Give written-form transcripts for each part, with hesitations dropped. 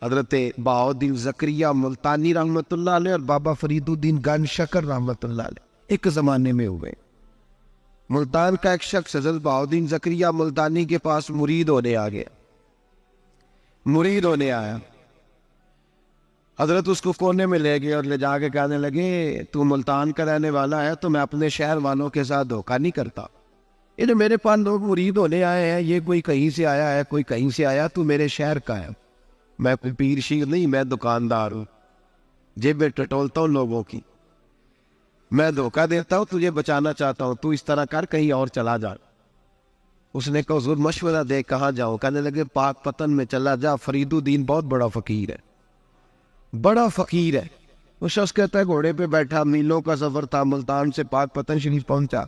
حضرت بہاؤالدین زکریا ملتانی رحمۃ اللہ علیہ اور بابا فرید الدین گنج شکر رحمۃ اللہ علیہ ایک زمانے میں ہوئے۔ ملتان کا ایک شخص حضرت بہاؤالدین زکریا ملتانی کے پاس مرید ہونے آیا۔ حضرت اس کو کونے میں لے گئے اور لے جا کے کہنے لگے تو ملتان کا رہنے والا ہے تو میں اپنے شہر والوں کے ساتھ دھوکہ نہیں کرتا، یہ میرے پاس لوگ مرید ہونے آئے ہیں، یہ کوئی کہیں سے آیا ہے کوئی کہیں سے آیا، تو میرے شہر کا ہے، میں کوئی پیر شیر نہیں، میں دکاندار ہوں، جیبیں ٹٹولتا ہوں لوگوں کی، میں دھوکہ دیتا ہوں، تجھے بچانا چاہتا ہوں، تو اس طرح کر کہیں اور چلا جا۔ اس نے کہا حضور مشورہ دے کہاں جاؤں؟ کہنے لگے پاک پتن میں چلا جا، فرید الدین بہت بڑا فقیر ہے۔ وہ شخص کہتا ہے گھوڑے پہ بیٹھا، میلوں کا سفر تھا، ملتان سے پاک پتن شریف پہنچا،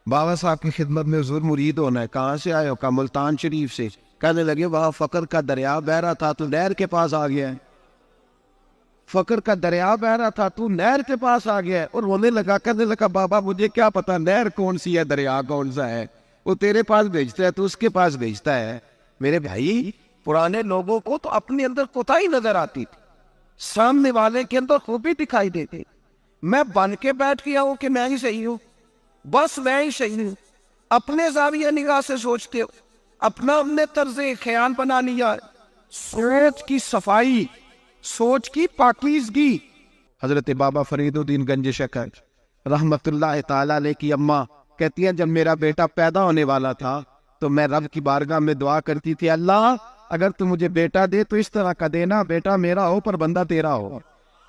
بابا صاحب کی خدمت میں حضور مرید ہونا ہے، کہاں سے آئے ہو؟ کہا ملتان شریف سے۔ کہنے لگے وہاں فقر کا دریا بہ رہا تھا تو نہر کے پاس آ گیا ہے، فقر کا دریا بہ رہا تھا تو نہر کے پاس آ گیا ہے۔ اور رونے لگا، کہنے لگا بابا مجھے کیا پتا نہر کون سی ہے دریا کون سا ہے، وہ تیرے پاس بھیجتا ہے تو اس کے پاس بھیجتا ہے۔ میرے بھائی پرانے لوگوں کو تو اپنے اندر کوتاہی نظر آتی تھی، سامنے والے کے اندر خوبی دکھائی دیتی۔ میں بن کے بیٹھ گیا ہوں کہ میں ہی صحیح ہوں، بس میں ہی صحیح ہوں، اپنے زاویہ نگاہ سے سوچتے ہو، اپنا ہم نے طرز خیال بنا لیا، سوچ کی صفائی، سوچ کی پاکیزگی۔ حضرت بابا فرید الدین گنج شکر رحمت اللہ تعالی علیہ کی اماں کہتی ہیں جب میرا بیٹا پیدا ہونے والا تھا تو میں رب کی بارگاہ میں دعا کرتی تھی، اللہ اگر تو مجھے بیٹا دے تو اس طرح کا دینا بیٹا میرا ہو پر بندہ تیرا ہو،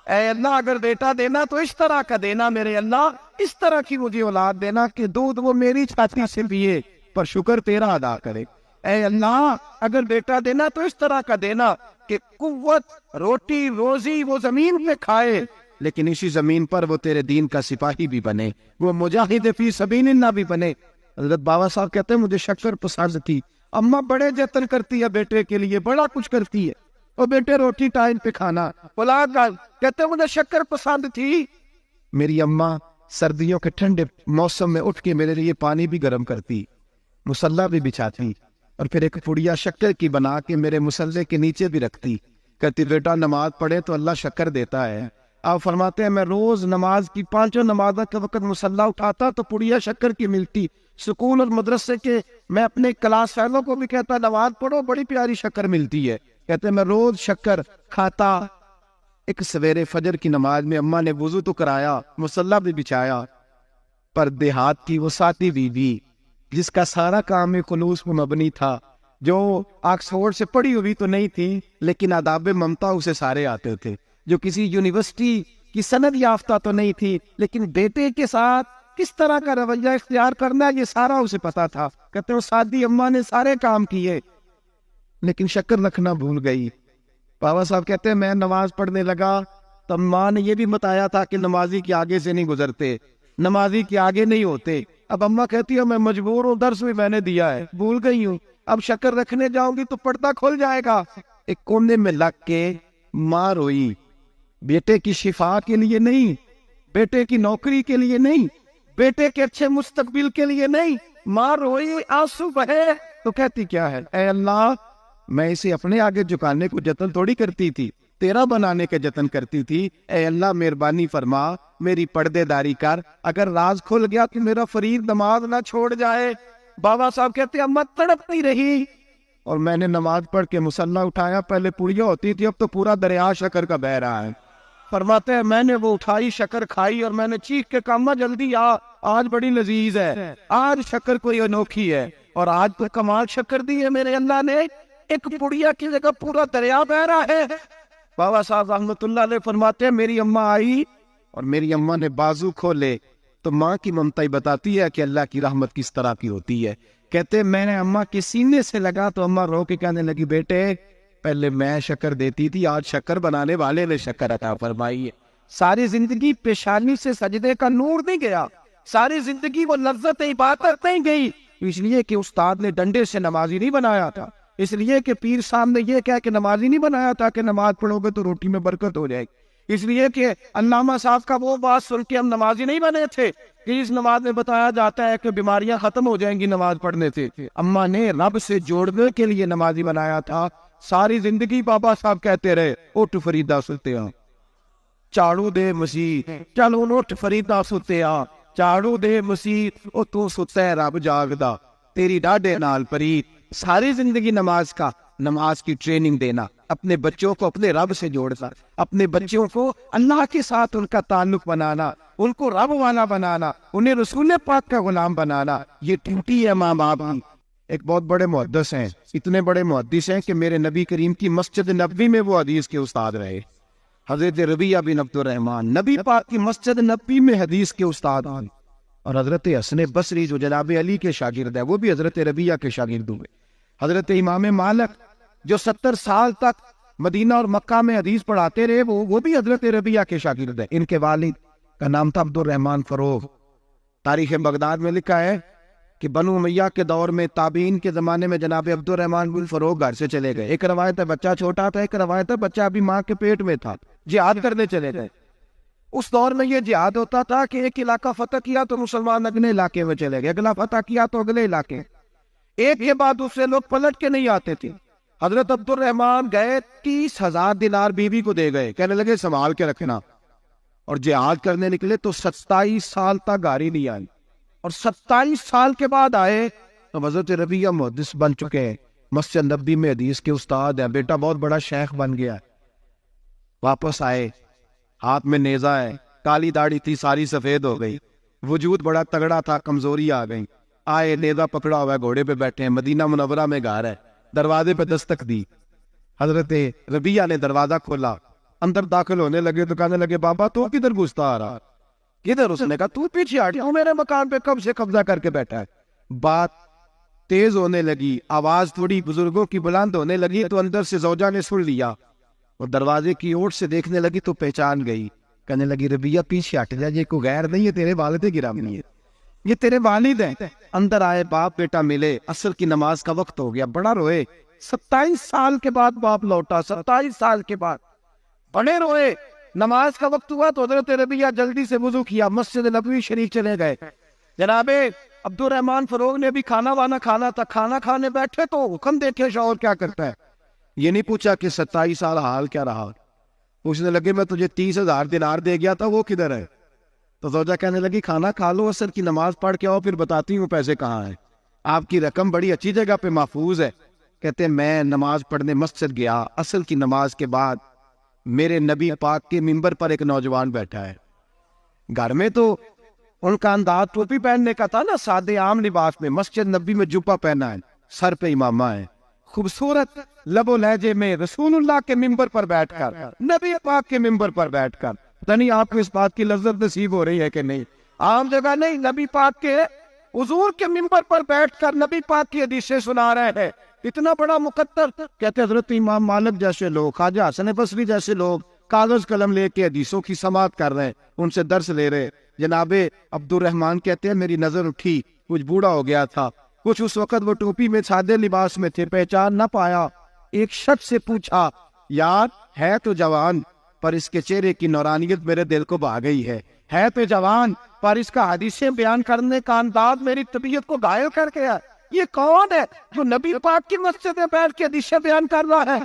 اے اللہ اگر بیٹا دینا تو اس طرح کا دینا، میرے اللہ اس طرح کی مجھے اولاد دینا کہ دودھ وہ میری چھاتی سے پیے پر شکر تیرا ادا کرے، اے اللہ اگر بیٹا دینا تو اس طرح کا دینا کہ قوت روٹی روزی وہ زمین پہ کھائے لیکن اسی زمین پر وہ تیرے دین کا سپاہی بھی بنے، وہ مجاہد فی سبیل اللہ بھی بنے۔ حضرت بابا صاحب کہتے ہیں مجھے شکر پسند تھی، اماں بڑے جتن کرتی ہے بیٹے کے لیے، بڑا کچھ کرتی ہے، اور بیٹے روٹی ٹائم پہ کھانا، اولاد کہتے ہیں مجھے شکر پسند تھی۔ میری اماں سردیوں کے ٹھنڈے موسم میں اٹھ کے میرے لیے پانی بھی گرم کرتی، مصلی بھی بچھاتی، اور پھر ایک پڑیا شکر کی بنا کے میرے مصلی کے نیچے بھی رکھتی، کہتی بیٹا نماز پڑھے تو اللہ شکر دیتا ہے۔ آپ فرماتے ہیں میں روز نماز کی 5 نمازوں کے وقت مصلی اٹھاتا تو پڑیا شکر کی ملتی، سکول اور مدرسے کے میں اپنے کلاس فیلوں کو بھی کہتا نماز پڑھو بڑی پیاری شکر ملتی ہے، کہتے ہیں میں روز شکر کھاتا۔ ایک سویرے فجر کی نماز میں اماں نے وضو تو کرایا، مصلی بھی بچھایا، پر دیہات کی وہ ساتھی بیوی جس کا سارا کام خلوص پر مبنی تھا، جو آکسفورڈ سے پڑھی ہوئی تو نہیں تھی لیکن آداب ممتا اسے سارے آتے تھے، جو کسی یونیورسٹی کی سند یافتہ تو نہیں تھی لیکن بیٹے کے ساتھ کس طرح کا رویہ اختیار کرنا ہے یہ سارا اسے پتا تھا، کہتے ہیں سادی اماں نے سارے کام کیے لیکن شکر رکھنا بھول گئی۔ بابا صاحب کہتے ہیں میں نماز پڑھنے لگا تو ماں نے یہ بھی بتایا تھا کہ نمازی کے آگے سے نہیں گزرتے، نمازی کے آگے نہیں ہوتے۔ اب اماں کہتی ہے میں مجبور ہوں، درس بھی میں نے دیا ہے بھول گئی ہوں، اب شکر رکھنے جاؤں گی تو پردہ کھل جائے گا۔ ایک کونے میں لگ کے ماں روئی، بیٹے کی شفا کے لیے نہیں، بیٹے کی نوکری کے لیے نہیں، بیٹے کے اچھے مستقبل کے لیے نہیں، ماں روئی آنسو بہے تو کہتی کیا ہے، اے اللہ میں اسے اپنے آگے جھکانے کو جتن تھوڑی کرتی تھی، تیرا بنانے کا جتن کرتی تھی، اے اللہ مہربانی فرما میری پردے داری کر، اگر راز کھل گیا تو میرا فرید نماز نہ چھوڑ جائے۔ بابا صاحب کہتے ہیں اماں تڑپتی رہی اور میں نے نماز پڑھ کے مصلی اٹھایا، پہلے پڑیا ہوتی تھی اب تو پورا دریا شکر کا بہ رہا ہے۔ فرماتے ہیں میں نے وہ اٹھائی شکر کھائی اور میں نے چیخ کے کہا اماں جلدی آ، آج بڑی لذیذ ہے، آج شکر کوئی انوکھی ہے، اور آج تو کمال شکر دی ہے میرے اللہ نے، ایک پڑیا کی جگہ پورا دریا بہ رہا ہے۔ بابا صاحب رحمت اللہ علیہ فرماتے ہیں میری اماں آئی اور میری اماں نے بازو کھولے تو ماں کی ممتا ہی بتاتی ہے کہ اللہ کی رحمت کس طرح کی ہوتی ہے۔ کہتے ہیں میں نے اماں کے سینے سے لگا تو اماں رو کے کہنے لگی بیٹے پہلے میں شکر دیتی تھی، آج شکر بنانے والے نے شکر عطا فرمائی ہے۔ ساری زندگی پیشانی سے سجدے کا نور نہیں گیا، ساری زندگی وہ لذت عبادت نہیں گئی، اس لیے کہ استاد نے ڈنڈے سے نمازی نہیں بنایا تھا، اس لیے کہ پیر صاحب نے یہ کہا کہ نمازی نہیں بنایا تھا کہ نماز پڑھو گے تو روٹی میں برکت ہو جائے گی، اس لیے کہ علامہ صاحب کا وہ بات سن کے ہم نمازی نہیں بنے تھے کہ اس نماز میں بتایا جاتا ہے کہ بیماریاں ختم ہو جائیں گی نماز پڑھنے سے۔ اماں نے رب سے جوڑنے کے لیے نمازی بنایا تھا، ساری زندگی بابا صاحب کہتے رہے اٹھ فریدا ستیا چاڑو دے مسیح، چلو اٹھ فریدا ستیا چاڑو دے مسیح، او تو ستا ہے رب جاگدا تیری ڈاڈے نال پریت۔ ساری زندگی نماز کی ٹریننگ دینا، اپنے بچوں کو اپنے رب سے جوڑنا، اپنے بچوں کو اللہ کے ساتھ ان کا تعلق بنانا، ان کو رب والا بنانا، انہیں رسول پاک کا غلام بنانا، یہ ڈیوٹی ہے ماں باپ کی۔ ایک بہت بڑے محدث ہیں، اتنے بڑے محدث ہیں کہ میرے نبی کریم کی مسجد نبوی میں وہ حدیث کے استاد رہے، حضرت ربیعہ بن عبد الرحمن، نبی پاک کی مسجد نبوی میں حدیث کے استاد ہیں۔ اور حضرت حسن بصری جو جناب علی کے شاگرد ہیں، وہ بھی حضرت ربیعہ کے شاگرد ہوئے۔ حضرت امام مالک جو 70 سال تک مدینہ اور مکہ میں حدیث پڑھاتے رہے، وہ بھی حضرت ربیعہ کے شاگرد ہیں۔ ان کے والد کا نام تھا عبد الرحمن فروغ۔ تاریخ بغداد میں لکھا ہے کہ بنو امیہ کے دور میں تابعین کے زمانے میں جناب عبد الرحمن بن فروغ گھر سے چلے گئے۔ ایک روایت ہے بچہ چھوٹا تھا، ایک روایت ہے بچہ ابھی ماں کے پیٹ میں تھا، جہاد کرنے چلے گئے۔ اس دور میں یہ جہاد ہوتا تھا کہ ایک علاقہ فتح کیا تو مسلمان اگلے علاقے میں چلے گئے، اگلا فتح کیا تو اگلے علاقے، ایک کے بعد دوسرے لوگ پلٹ کے نہیں آتے تھے۔ حضرت عبد الرحمن گئے 30,000 دینار بیوی کو دے گئے، کہنے لگے سنبھال کے رکھنا، اور جہاد کرنے نکلے تو 27 سال تک گاڑی نہیں آئی، اور 27 سال کے بعد آئے تو حضرت ربیعہ محدث بن چکے ہیں، مسجد نبوی میں حدیث کے استاد ہیں، بیٹا بہت بڑا شیخ بن گیا۔ واپس آئے، ہاتھ میں نیزہ ہے، کالی داڑھی تھی ساری سفید ہو گئی، وجود بڑا تگڑا تھا، کمزوری آ گئی۔ آئے، نیزہ پکڑا ہوا ہے، گھوڑے پہ بیٹھے ہیں، مدینہ منورہ میں گھر ہے، دروازے پہ دستک دی، حضرت ربیعہ نے دروازہ کھولا، اندر داخل ہونے لگے تو کہنے لگے بابا تو کدھر گھستا آ رہا؟ کدھر؟ اس نے کہا تو پیچھے ہٹ، میرے مکان پہ کب سے قبضہ کر کے بیٹھا ہے۔ بات تیز ہونے لگی، آواز تھوڑی بزرگوں کی بلند ہونے لگی تو اندر سے زوجہ نے سن لیا اور دروازے کی اوٹ سے دیکھنے لگی تو پہچان گئی، کہنے لگی ربیعہ پیچھے ہٹ جا، یہ کوئی غیر نہیں ہے، تیرے والد گرامی ہے، یہ تیرے والد ہیں۔ اندر آئے، باپ بیٹا ملے، عصر کی نماز کا وقت ہو گیا، بڑا روئے۔ 27 سال کے بعد باپ لوٹا، 27 سال کے بعد بڑے روئے۔ نماز کا وقت ہوا تو حضرت ربیعہ جلدی سے وضو کیا، مسجد نبوی شریف چلے گئے۔ جناب عبد الرحمن فروغ نے بھی کھانا وانا کھانا تھا، کھانا کھانے بیٹھے تو حکم دیکھے شوہر کیا کرتا ہے، یہ نہیں پوچھا کہ 27 سال حال کیا رہا، پوچھنے لگے میں تجھے 30,000 دینار دے گیا تھا، وہ کدھر ہے؟ تو زوجہ کہنے لگی کھانا کھا لو، عصر کی نماز پڑھ کے آؤ، پھر بتاتی ہوں پیسے کہاں ہیں، آپ کی رقم بڑی اچھی جگہ پہ محفوظ ہے۔ کہتے ہیں میں نماز پڑھنے مسجد گیا، عصر کی نماز کے بعد میرے نبی پاک کے منبر پر ایک نوجوان بیٹھا ہے، گھر میں تو ان کا انداز ٹوپی پہننے کا تھا نا، سادے عام لباس میں، مسجد نبی میں جبہ پہنا ہے، سر پہ امامہ ہے، خوبصورت لب و لہجے میں رسول اللہ کے منبر پر بیٹھ کر، نبی پاک کے منبر پر بیٹھ کر، پتہ نہیں آپ کو اس بات کی لذت نصیب ہو رہی ہے کہ نہیں، عام جگہ نہیں، نبی پاک کے حضور کے منبر پر بیٹھ کر نبی پاک کی حدیثیں سنا رہے ہیں، اتنا بڑا مقدر۔ کہتے حضرت امام مالک جیسے لوگ، خواجہ حسن بصری جیسے لوگ کاغذ قلم لے کے حدیثوں کی سماعت کر رہے ہیں، ان سے درس لے رہے۔ جناب عبد الرحمن کہتے ہیں میری نظر اٹھی، کچھ بوڑھا ہو گیا تھا، کچھ اس وقت وہ ٹوپی میں سادے لباس میں تھے، پہچان نہ پایا۔ ایک شخص سے پوچھا یار ہے تو جوان پر اس کے چہرے کی نورانیت میرے دل کو بھا گئی ہے تو جوان پر اس کا حدیثیں بیان کرنے کا انداز میری طبیعت کو گھائل کر گیا، یہ کون ہے جو نبی پاک کی مسجد میں بیٹھ کے حدیثیں بیان کر رہا ہے؟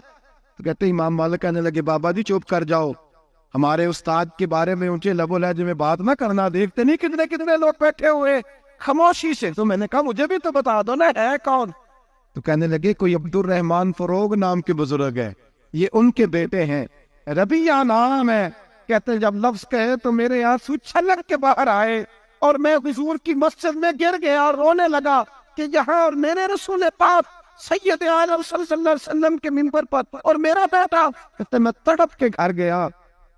تو کہتے امام مالک کہنے لگے بابا جی چپ کر جاؤ، ہمارے استاد کے بارے میں اونچے لب و لہجے میں بات نہ کرنا، دیکھتے نہیں کتنے کتنے لوگ بیٹھے ہوئے خاموشی سے۔ تو میں نے کہا مجھے بھی تو بتا دو نا ہے کون؟ تو کہنے لگے کوئی عبد الرحمن فروغ نام کے بزرگ ہے، یہ ان کے بیٹے ہیں، ربیعہ نام ہے۔ کہتے جب لفظ کہے تو میرے آنسو چھلک کے باہر آئے اور میں حضور کی مسجد میں گر گیا اور رونے لگا کہ یہاں اور میرے رسول پاک سید عالم صلی اللہ علیہ وسلم کے منبر پر اور میرا بیٹا۔ کہتے میں تڑپ کے گھر گیا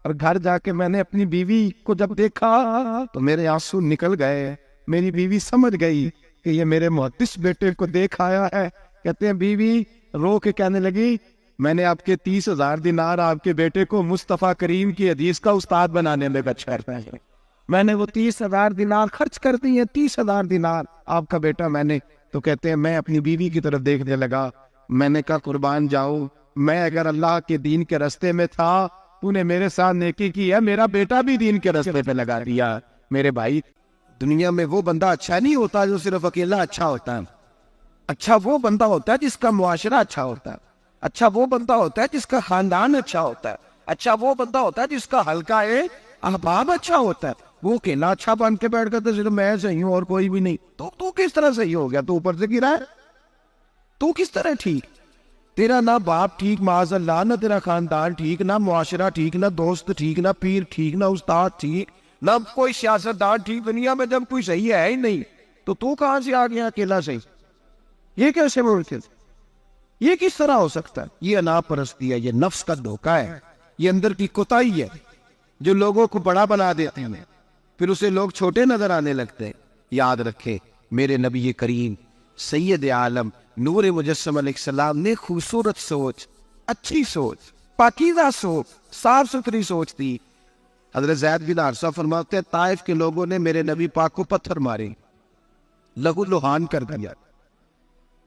اور گھر جا کے میں نے اپنی بیوی کو جب دیکھا تو میرے آنسو نکل گئے، میری بیوی سمجھ گئی کہ یہ میرے محدث بیٹے کو دیکھ آیا ہے۔ کہتے ہیں بیوی رو کے کہنے لگی میں نے آپ کے 30,000 دینار آپ کے بیٹے کو مصطفیٰ کریم کی حدیث کا استاد بنانے میں بچا ہے، میں نے وہ 30,000 دینار خرچ کر دی ہیں، 30,000 دینار آپ کا بیٹا میں نے۔ تو کہتے ہیں میں اپنی بیوی کی طرف دیکھنے لگا، میں نے کہا قربان جاؤں، میں اگر اللہ کے دین کے راستے میں تھا تو نے میرے ساتھ نیکی کی ہے، میرا بیٹا بھی دین کے راستے پہ لگا دیا۔ میرے بھائی دنیا میں وہ بندہ اچھا نہیں ہوتا جو صرف اکیلا اچھا ہوتا ہے، اچھا وہ بندہ ہوتا ہے جس کا معاشرہ اچھا ہوتا ہے۔ اچھا وہ بندہ ہوتا ہے جس کا خاندان اچھا ہوتا ہے، اچھا وہ بندہ ہوتا ہے جس کا حلقہ احباب اچھا ہوتا ہے. وہ اکیلا اچھا بن کے بیٹھ کر تو صرف میں صحیح ہوں اور کوئی بھی نہیں. تو کس طرح صحیح ہو گیا؟ تو اوپر سے گرا ہے. تو کس طرح ٹھیک؟ تیرا نہ باپ ٹھیک معاذ اللہ، نہ تیرا خاندان ٹھیک، نہ معاشرہ ٹھیک، نہ دوست ٹھیک، نہ پیر ٹھیک، نہ استاد ٹھیک، نہ کوئی سیاستدان ٹھیک. دنیا میں جب کوئی صحیح ہے ہی نہیں تو کہاں سے آ گیا اکیلا صحیح؟ یہ کیسے ممکن؟ یہ کس طرح ہو سکتا ہے؟ یہ انا پرستی ہے، یہ نفس کا دھوکہ ہے، یہ اندر کی کوتاہی ہے جو لوگوں کو بڑا بنا دیتے ہیں، پھر اسے لوگ چھوٹے نظر آنے لگتے ہیں. یاد رکھے میرے نبی کریم سید عالم نور مجسم علیہ السلام نے خوبصورت سوچ، اچھی سوچ، پاکیزہ سوچ، صاف ستھری سوچ تھی. حضرت زید بن حارثہ فرماتے ہیں طائف کے لوگوں نے میرے نبی پاک کو پتھر مارے، لہو لہان کر دیا.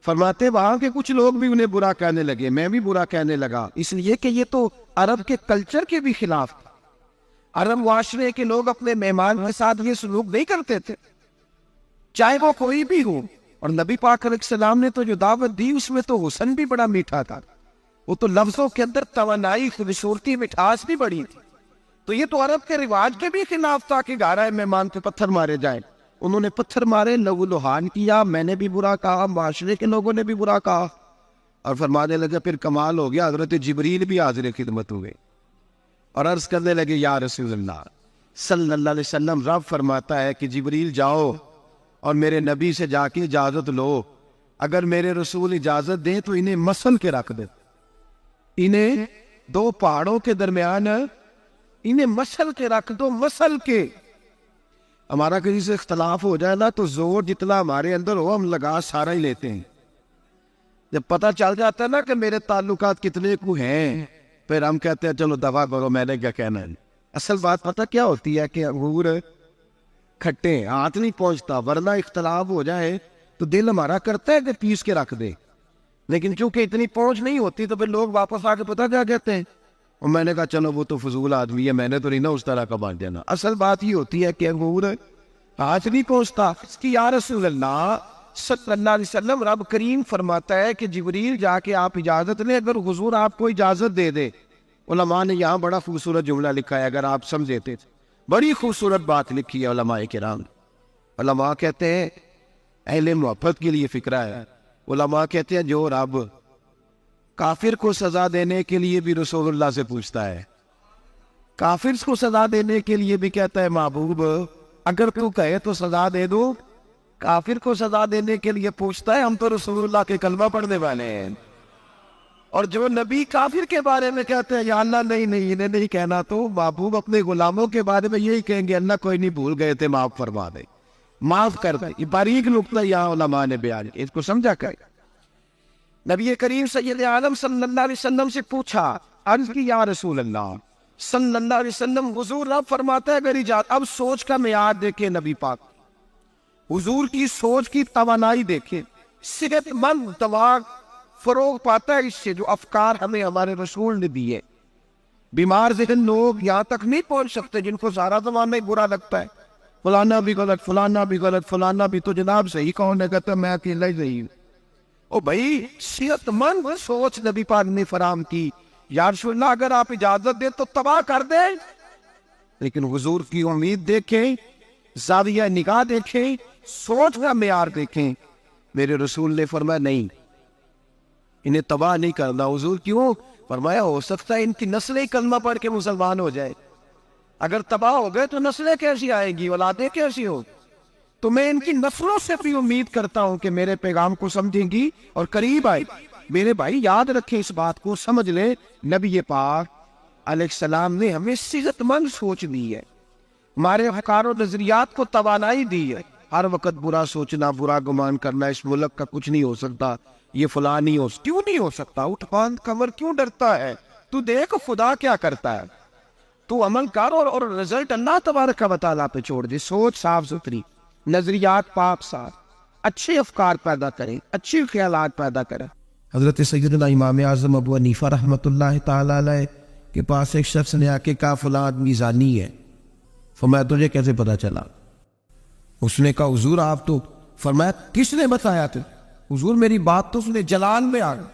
فرماتے وہاں کے کچھ لوگ بھی انہیں برا کہنے لگے، میں بھی برا کہنے لگا، اس لیے کہ یہ تو عرب کے کلچر کے بھی خلاف تھا. عرب معاشرے کے لوگ اپنے مہمان کے ساتھ یہ سلوک نہیں کرتے تھے، چاہے وہ کوئی بھی ہو. اور نبی پاک علیہ السلام نے تو جو دعوت دی اس میں تو حسن بھی بڑا میٹھا تھا، وہ تو لفظوں کے اندر توانائی، خوبصورتی، مٹھاس بھی بڑی تھی. تو یہ تو عرب کے رواج کے بھی خلاف تھا کہ گھر آئے مہمان پہ پتھر مارے جائیں. انہوں نے پتھر مارے، لہو لہان کیا، میں نے بھی برا کہا، معاشرے کے لوگوں نے بھی برا کہا. اور فرمانے لگے پھر کمال ہو گیا، حضرت جبریل بھی حاضر خدمت ہوئے اور عرض کرنے لگے یا رسول اللہ صلی اللہ علیہ وسلم، رب فرماتا ہے کہ جبریل جاؤ اور میرے نبی سے جا کے اجازت لو، اگر میرے رسول اجازت دیں تو انہیں مسل کے رکھ دیں، انہیں دو پہاڑوں کے درمیان انہیں مسل کے رکھ دو. مسل کے ہمارا کسی سے اختلاف ہو جائے نا تو زور جتنا ہمارے اندر ہو ہم لگا سارا ہی لیتے ہیں. جب پتہ چل جاتا ہے نا کہ میرے تعلقات کتنے کو ہیں پھر ہم کہتے ہیں چلو دفع کرو، میں نے کیا کہنا ہے. اصل بات پتہ کیا ہوتی ہے کہ انگور کھٹے ہاتھ نہیں پہنچتا، ورنہ اختلاف ہو جائے تو دل ہمارا کرتا ہے کہ پیس کے رکھ دے، لیکن چونکہ اتنی پہنچ نہیں ہوتی تو پھر لوگ واپس آ کے پتہ کیا کہتے ہیں، اور میں نے کہا چلو وہ تو فضول آدمی ہے، میں نے تو نہیں نا اس طرح کا بانٹ دینا. اصل بات یہ ہوتی ہے کہ انگور ہاتھ نہیں پہنچتا. اس کی یا رسول اللہ صلی اللہ علیہ وسلم رب کریم فرماتا ہے کہ جبریل جا کے آپ اجازت لیں، اگر حضور آپ کو اجازت دے دے. علماء نے یہاں بڑا خوبصورت جملہ لکھا ہے، اگر آپ سمجھے تھے بڑی خوبصورت بات لکھی ہے علماء کرام. علماء کہتے ہیں اہل محبت کے لیے فکرہ ہے. علماء کہتے ہیں جو رب کافر کو سزا دینے کے لیے بھی رسول اللہ سے پوچھتا ہے، کافر کو سزا دینے کے لیے بھی کہتا ہے محبوب اگر تو کہے تو سزا دے دو، کافر کو سزا دینے کے لیے پوچھتا ہے. ہم تو رسول اللہ کے کلمہ پڑھنے والے ہیں. اور جو نبی کافر کے بارے میں کہتے ہیں یا اللہ نہیں انہیں نہیں کہنا، تو محبوب اپنے غلاموں کے بارے میں یہی کہیں گے اللہ کوئی نہیں، بھول گئے تھے، معاف فرما دے، معاف کر دے. یہ باریک نقطہ یہاں علماء نے بیان کیا، اس کو سمجھا کر. نبی کریم سید عالم صلی اللہ علیہ وسلم سے پوچھا، عرض کی یا رسول اللہ صلی اللہ علیہ وسلم، حضور رب فرماتا ہے اگر اجازت. اب سوچ کا معیار دیکھیں نبی پاک، حضور کی سوچ کی توانائی دیکھیں. صحت مند دماغ فروغ پاتا ہے اس سے، جو افکار ہمیں ہمارے رسول نے دیے. بیمار ذہن لوگ یہاں تک نہیں پہنچ سکتے جن کو سارا زمانہ ہی برا لگتا ہے، فلانا بھی غلط، فلانا بھی غلط، فلانا بھی. تو جناب صحیح کون ہے؟ کہتا میں اکیلا ہی صحیح ہوں. او بھائی صحت مند سوچ نبی پاک نے فراہم کی. یا رسول اللہ اگر آپ اجازت دیں تو تباہ کر دیں، لیکن حضور کی امید دیکھیں، زاویہ نگاہ دیکھیں، سوچ کا معیار دیکھیں. میرے رسول نے فرمایا نہیں، انہیں تباہ نہیں کرنا. حضور کیوں؟ فرمایا ہو سکتا ہے ان کی نسلیں کلمہ پڑھ کے مسلمان ہو جائے، اگر تباہ ہو گئے تو نسلیں کیسی آئیں گی، اولادیں کیسی ہو. تو میں ان کی نسلوں سے بھی امید کرتا ہوں کہ میرے پیغام کو سمجھیں گی اور قریب آئے. میرے بھائی یاد رکھیں اس بات کو، سمجھ لیں نبی پاک علیہ السلام نے ہمیں صحت مند سوچ دی ہے، ہمارے افکار و نظریات کو توانائی دی ہے. ہر وقت برا سوچنا، برا گمان کرنا اس ملک کا کچھ نہیں ہو سکتا، یہ فلاں نہیں ہو، کیوں نہیں ہو سکتا؟ اٹھ باندھ کمر کیوں ڈرتا ہے؟ تو دیکھ خدا کیا کرتا ہے. تو عمل کر اور رزلٹ اللہ تبارک و تعالیٰ پہ چھوڑ دے. سوچ صاف ستھری، نظریات پاک صاف، اچھے افکار پیدا کریں، اچھے خیالات پیدا کریں. حضرت سیدنا امام اعظم ابو حنیفہ رحمۃ اللہ تعالیٰ علیہ کے پاس ایک شخص نے آ کے کہا فلاں آدمی زانی ہے. فرمایا تجھے کیسے پتا چلا؟ اس نے کہا حضور آپ تو. فرمایا کس نے بتایا تھے؟ حضور میری بات تو سنے، جلال میں آ گئے.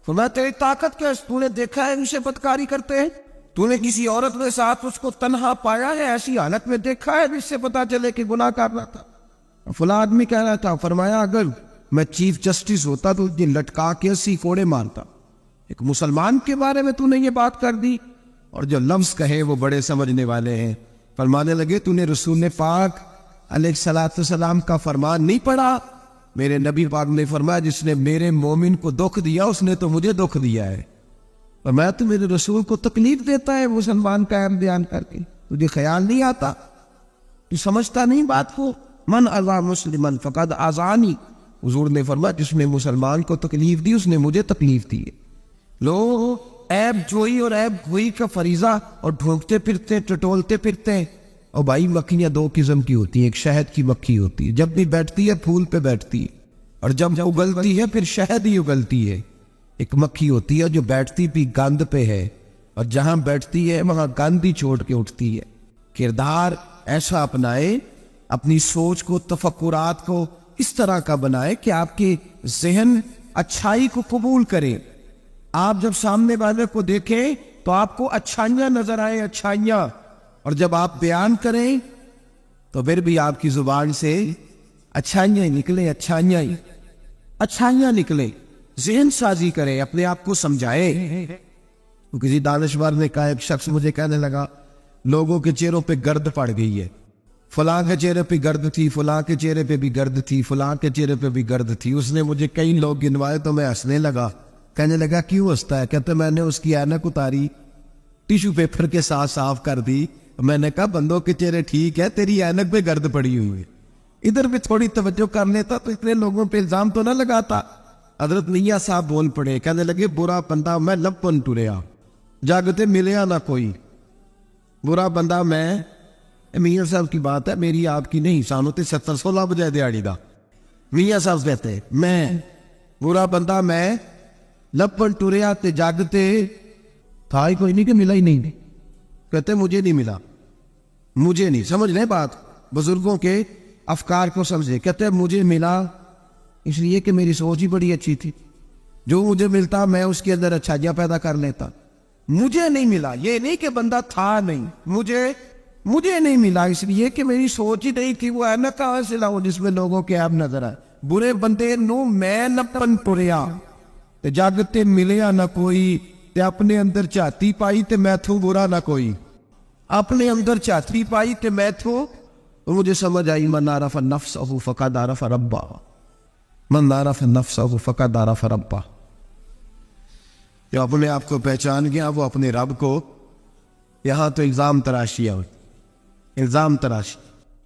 فرمایا تیری طاقت کیا ہے؟ تو نے دیکھا ہے اسے بدکاری کرتے ہیں؟ تو نے کسی عورت کے ساتھ اس کو تنہا پایا ہے ایسی حالت میں دیکھا ہے جس سے پتا چلے کہ گناہ کر رہا تھا؟ فلاں آدمی کہہ رہا تھا، فرمایا اگر میں چیف جسٹس ہوتا تو یہ لٹکا کے 80 کوڑے مارتا۔ ایک مسلمان کے بارے میں تو نے یہ بات کر دی، اور جو لفظ کہے وہ بڑے سمجھنے والے ہیں۔ فرمانے لگے تو نے رسول پاک علیہ السلام کا فرمان نہیں پڑھا؟ میرے نبی پاک نے فرمایا جس نے میرے مومن کو دکھ دیا اس نے تو مجھے دکھ دیا ہے۔ فرمایا تو میرے رسول کو تکلیف دیتا ہے مسلمان کا عیب بیان کر کے، تجھے خیال نہیں آتا؟ تو سمجھتا نہیں بات کو؟ من اذا مسلمن فقد اذانی، حضور نے فرمایا جس نے مسلمان کو تکلیف دی اس نے مجھے تکلیف دی ہے۔ لوگ عیب جوئی اور عیب گوئی کا فریضہ اور ڈھونکتے پھرتے ٹٹولتے پھرتے ہیں۔ اور بھائی مکھیاں دو قسم کی ہوتی ہیں، ایک شہد کی مکھی ہوتی ہے، جب بھی بیٹھتی ہے پھول پہ بیٹھتی ہے، اور جب اگلتی ہے پھر شہد ہی اگلتی ہے۔ ایک مکھی ہوتی ہے جو بیٹھتی بھی گند پہ ہے، اور جہاں بیٹھتی ہے وہاں گند ہی چھوڑ کے اٹھتی ہے۔ کردار ایسا اپنائے، اپنی سوچ کو تفکرات کو اس طرح کا بنائے کہ آپ کے ذہن اچھائی کو قبول کرے۔ آپ جب سامنے والے کو دیکھیں تو آپ کو اچھائیاں نظر آئیں، اچھائیاں، اور جب آپ بیان کریں تو پھر بھی آپ کی زبان سے اچھائیاں نکلیں، اچھائیاں نکلیں۔ ذہن سازی کریں، اپنے آپ کو سمجھائیں۔ تو کسی دانشور نے کہا، ایک شخص مجھے کہنے لگا لوگوں کے چہروں پہ گرد پڑ گئی ہے، فلاں کے چہرے پہ گرد تھی، فلاں کے چہرے پہ بھی گرد تھی، فلاں کے چہرے پہ بھی گرد تھی۔ اس نے مجھے کئی لوگ گنوائے تو میں ہنسنے لگا۔ کہنے لگا کیوں ہنستا ہے؟ کہتے میں نے اس کی اینک اتاری، ٹیشو پیپر کے ساتھ صاف کر دی۔ میں نے کہا بندوں کے چہرے ٹھیک ہے، تیری اینک پہ گرد پڑی ہوئی ہے، ادھر بھی تھوڑی توجہ کر لیتا تو اتنے لوگوں پہ الزام تو نہ لگاتا۔ حضرت میاں صاحب بول پڑے، کہنے لگے برا بندہ میں لپن ٹریا، جاگتے ملیا نہ کوئی۔ برا بندہ میں، میاں صاحب کی بات ہے میری آپ کی نہیں، سانو تے 70-16 بجے دیہڑی دا۔ میاں صاحب کہتے ہیں میں برا بندہ میں لپن ٹریا تے جاگتے تھا ہی کوئی نہیں کہ ملا ہی نہیں۔ کہتے مجھے نہیں ملا، مجھے نہیں، سمجھ لیں بات، بزرگوں کے افکار کو سمجھے۔ کہتے مجھے ملا اس لیے کہ میری سوچ ہی بڑی اچھی تھی، جو مجھے ملتا میں اس کے اندر اچھائیاں پیدا کر لیتا۔ مجھے نہیں ملا یہ نہیں کہ بندہ تھا نہیں، مجھے نہیں ملا اس لیے کہ میری سوچ ہی نہیں تھی۔ وہ ہے نا کہاں سے لاؤ جس میں لوگوں کے عیب نظر آئے۔ برے بندے نو میں لپن ٹریا تے جاگتے ملیا نہ کوئی، تے اپنے اندر چاہتی پائی تے میں تھوں برا نہ کوئی، اپنے اندر چاہتی پائی تے میں تھوں۔ مجھے سمجھ آئی من عرف نفسہ فقد عرف ربہ، من عرف نفسہ فقد عرف ربہ۔ جو اپنے آپ کو پہچان گیا وہ اپنے رب کو۔ یہاں تو الزام تراشی ہے، الزام تراشی۔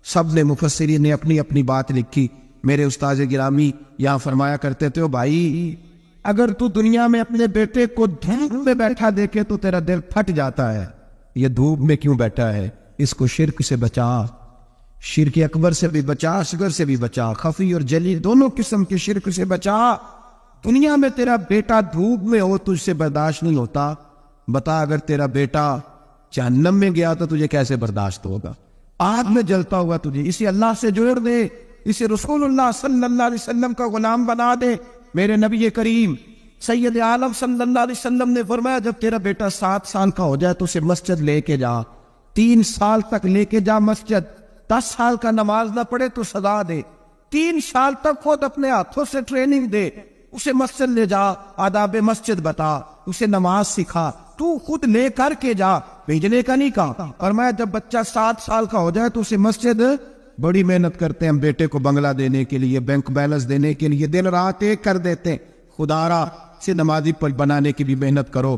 سب نے مفسرین نے اپنی اپنی بات لکھی۔ میرے استاد گرامی یہاں فرمایا کرتے تھے، بھائی اگر تو دنیا میں اپنے بیٹے کو دھوپ میں بیٹھا دیکھے تو تیرا دل پھٹ جاتا ہے، یہ دھوپ میں کیوں بیٹھا ہے؟ اس کو شرک سے بچا، شرک اکبر سے بھی بچا، اصغر سے بھی بچا، خفی اور جلی دونوں قسم کے شرک سے بچا۔ دنیا میں تیرا بیٹا دھوپ میں ہو تجھ سے برداشت نہیں ہوتا، بتا اگر تیرا بیٹا جہنم میں گیا تو تجھے کیسے برداشت ہوگا؟ آگ میں جلتا ہوا تجھے، اسے اللہ سے جوڑ دے، اسے رسول اللہ صلی اللہ علیہ وسلم کا غلام بنا دے۔ میرے نبی کریم سید عالم صلی اللہ علیہ وسلم نے فرمایا جب تیرا بیٹا 7 سال کا ہو جائے تو اسے مسجد لے کے جا، 3 سال تک لے کے جا مسجد، 10 سال کا نماز نہ پڑھے تو سزا دے، 3 سال تک خود اپنے ہاتھوں سے ٹریننگ دے، اسے مسجد لے جا، آداب مسجد بتا، اسے نماز سکھا، تو خود لے کر کے جا، بھیجنے کا نہیں کہا۔ اور میں جب بچہ 7 سال کا ہو جائے تو اسے مسجد، بڑی محنت کرتے ہیں ہم بیٹے کو بنگلہ دینے کے لیے، بینک بیلنس دینے کے لیے، دن رات ایک کر دیتے ہیں، خدا را سے نمازی پر بنانے کی بھی محنت کرو۔